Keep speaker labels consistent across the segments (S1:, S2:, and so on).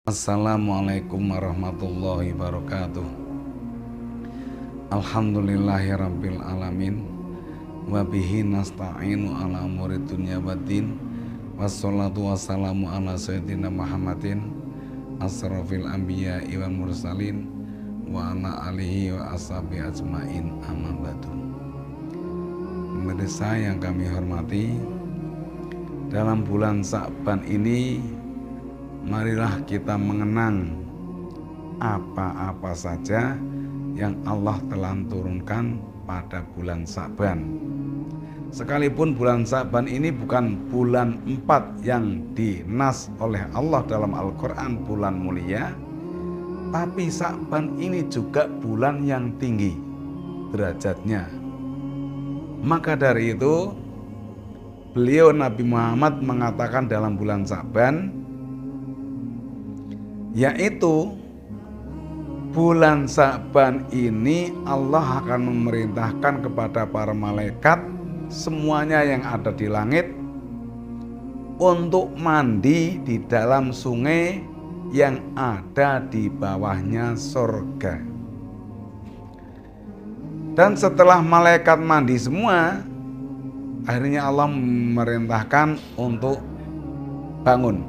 S1: Assalamualaikum warahmatullahi wabarakatuh. Alhamdulillahirabbil alamin wa bihi nasta'inu ala umuri dunya waddin. Wassalatu wassalamu ala sayyidina Muhammadin asrafil anbiya'i wal mursalin wa ala alihi wa ashabi ajmain, amma ba'du. Pemirsa yang kami hormati, dalam bulan Sa'ban ini marilah kita mengenang apa-apa saja yang Allah telah turunkan pada bulan Sa'ban. Sekalipun bulan Sa'ban ini bukan bulan 4 yang dinas oleh Allah dalam Al-Quran, bulan mulia, tapi Sa'ban ini juga bulan yang tinggi derajatnya. Maka dari itu beliau Nabi Muhammad mengatakan dalam bulan Sa'ban, yaitu bulan Sa'ban ini Allah akan memerintahkan kepada para malaikat semuanya yang ada di langit untuk mandi di dalam sungai yang ada di bawahnya surga. Dan setelah malaikat mandi semua, akhirnya Allah memerintahkan untuk bangun.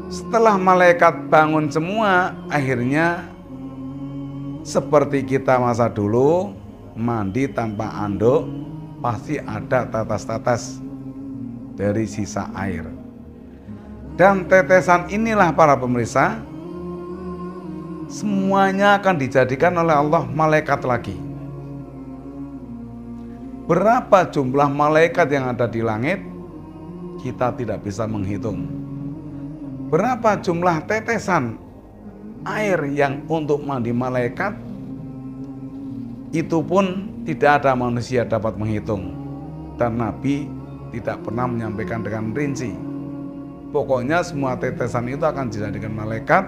S1: Setelah malaikat bangun semua, akhirnya seperti kita masa dulu, mandi tanpa anduk, pasti ada tetes-tetes dari sisa air. Dan tetesan inilah para pemirsa, semuanya akan dijadikan oleh Allah malaikat lagi. Berapa jumlah malaikat yang ada di langit, kita tidak bisa menghitung. Berapa jumlah tetesan air yang untuk mandi malaikat, itu pun tidak ada manusia dapat menghitung. Dan Nabi tidak pernah menyampaikan dengan rinci. Pokoknya semua tetesan itu akan dijadikan malaikat.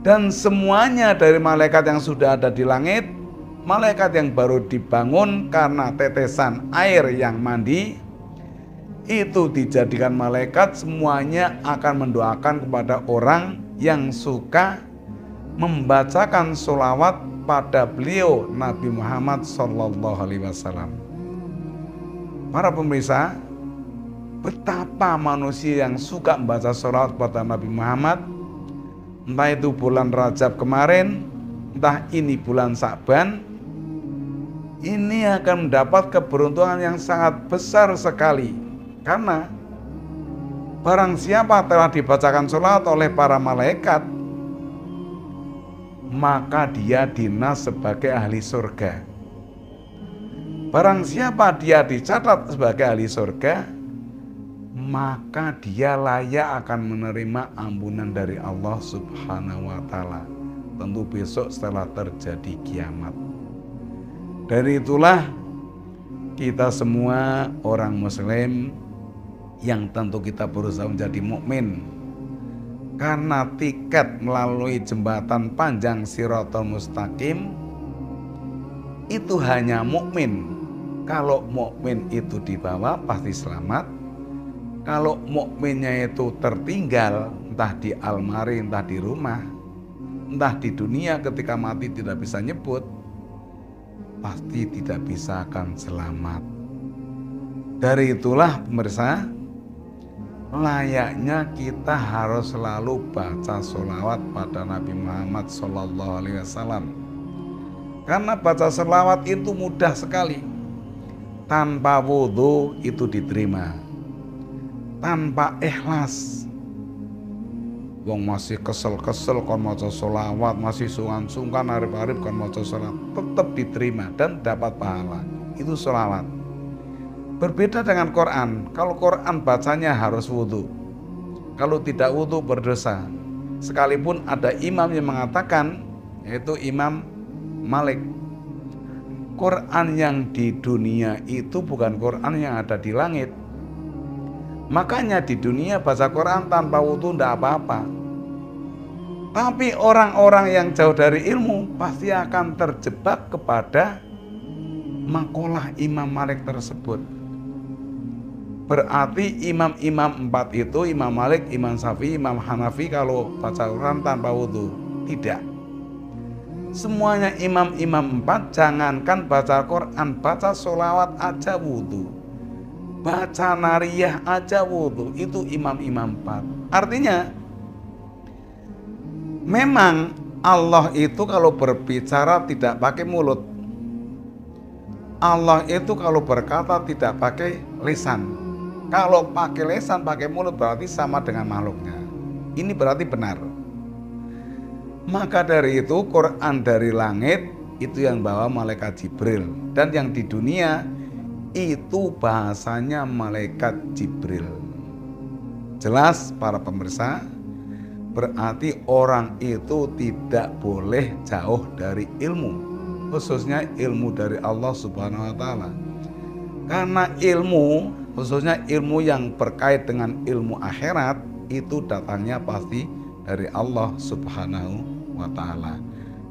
S1: Dan semuanya dari malaikat yang sudah ada di langit, malaikat yang baru dibangun karena tetesan air yang mandi, itu dijadikan malaikat, semuanya akan mendoakan kepada orang yang suka membacakan sholawat pada beliau Nabi Muhammad SAW. Para pemirsa, betapa manusia yang suka membaca sholawat pada Nabi Muhammad, entah itu bulan Rajab kemarin, entah ini bulan Sa'ban, ini akan mendapat keberuntungan yang sangat besar sekali. Karena barang siapa telah dibacakan sholawat oleh para malaikat, maka dia dinas sebagai ahli surga. Barang siapa dia dicatat sebagai ahli surga, maka dia layak akan menerima ampunan dari Allah Subhanahu wa ta'ala. Tentu besok setelah terjadi kiamat. Dari itulah kita semua orang muslim yang tentu kita berusaha menjadi mukmin, karena tiket melalui jembatan panjang Shirathul Mustaqim itu hanya mukmin. Kalau mukmin itu dibawa pasti selamat. Kalau mukminnya itu tertinggal, entah di almari, entah di rumah, entah di dunia, ketika mati tidak bisa nyebut, pasti tidak bisa akan selamat. Dari itulah pemirsa, layaknya kita harus selalu baca sholawat pada Nabi Muhammad SAW. Karena baca sholawat itu mudah sekali. Tanpa wudhu itu diterima. Tanpa ikhlas, wong masih kesel-kesel kon maca sholawat, masih sungkan-sungkan arif-arif kon maca sholawat, tetap diterima dan dapat pahala. Itu sholawat. Berbeda dengan Quran. Kalau Quran bacanya harus wudhu. Kalau tidak wudhu berdosa. Sekalipun ada imam yang mengatakan, yaitu Imam Malik, Quran yang di dunia itu bukan Quran yang ada di langit. Makanya di dunia baca Quran tanpa wudhu tidak apa-apa. Tapi orang-orang yang jauh dari ilmu pasti akan terjebak kepada makalah Imam Malik tersebut. Berarti imam-imam 4 itu, Imam Malik, Imam Syafi'i, Imam Hanafi kalau baca Quran tanpa wudhu. Tidak. Semuanya imam-imam 4, jangankan baca Quran, baca sholawat aja wudhu, baca nariyah aja wudhu, itu imam-imam 4. Artinya memang Allah itu kalau berbicara tidak pakai mulut. Allah itu kalau berkata tidak pakai lisan. Kalau pakai lisan, pakai mulut berarti sama dengan makhluknya. Ini berarti benar. Maka dari itu Quran dari langit itu yang bawa malaikat Jibril, dan yang di dunia itu bahasanya malaikat Jibril. Jelas para pemirsa? Berarti orang itu tidak boleh jauh dari ilmu, khususnya ilmu dari Allah Subhanahu wa Ta'ala. Karena ilmu, khususnya ilmu yang berkait dengan ilmu akhirat, itu datangnya pasti dari Allah Subhanahu wa Ta'ala,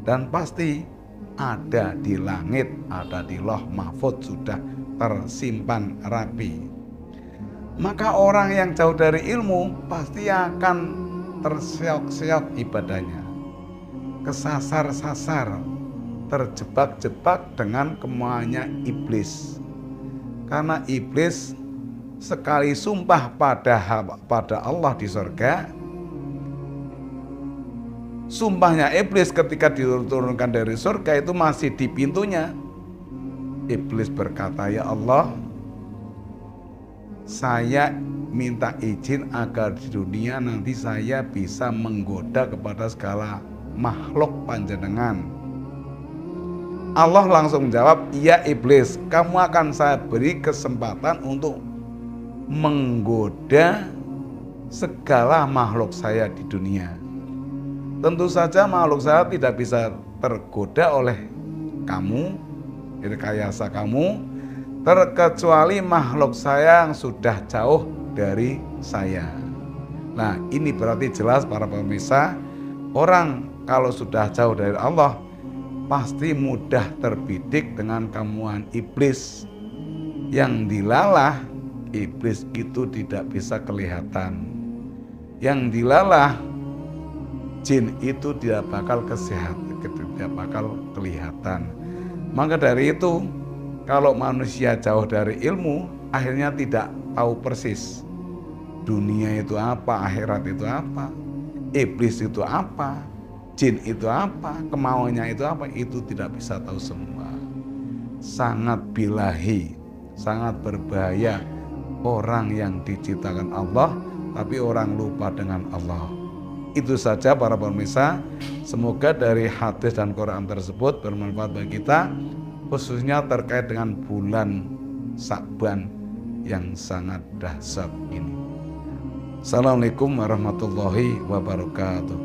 S1: dan pasti ada di langit, ada di Lauh Mahfudz, sudah tersimpan rapi. Maka orang yang jauh dari ilmu pasti akan terseok-seok ibadahnya, kesasar-sasar, terjebak-jebak dengan kemauannya iblis. Karena iblis sekali sumpah pada Allah di surga, sumpahnya iblis ketika diturunkan dari surga itu masih di pintunya. Iblis berkata, "Ya Allah, saya minta izin agar di dunia nanti saya bisa menggoda kepada segala makhluk panjenengan." Allah langsung menjawab, "Iya iblis, kamu akan saya beri kesempatan untuk menggoda segala makhluk saya di dunia. Tentu saja makhluk saya tidak bisa tergoda oleh kamu, rekayasa kamu, terkecuali makhluk saya yang sudah jauh dari saya." Nah, ini berarti jelas para pemirsa, orang kalau sudah jauh dari Allah pasti mudah terbidik dengan kemauan iblis. Yang dilalah iblis itu tidak bisa kelihatan. Yang dilalah jin itu tidak bakal tidak bakal kelihatan. Maka dari itu, kalau manusia jauh dari ilmu, akhirnya tidak tahu persis dunia itu apa, akhirat itu apa, iblis itu apa, jin itu apa, kemauannya itu apa, itu tidak bisa tahu semua. Sangat bilahi, sangat berbahaya orang yang diciptakan Allah, tapi orang lupa dengan Allah. Itu saja para pemirsa, semoga dari hadis dan Quran tersebut bermanfaat bagi kita, khususnya terkait dengan bulan Sya'ban yang sangat dahsyat ini. Assalamualaikum warahmatullahi wabarakatuh.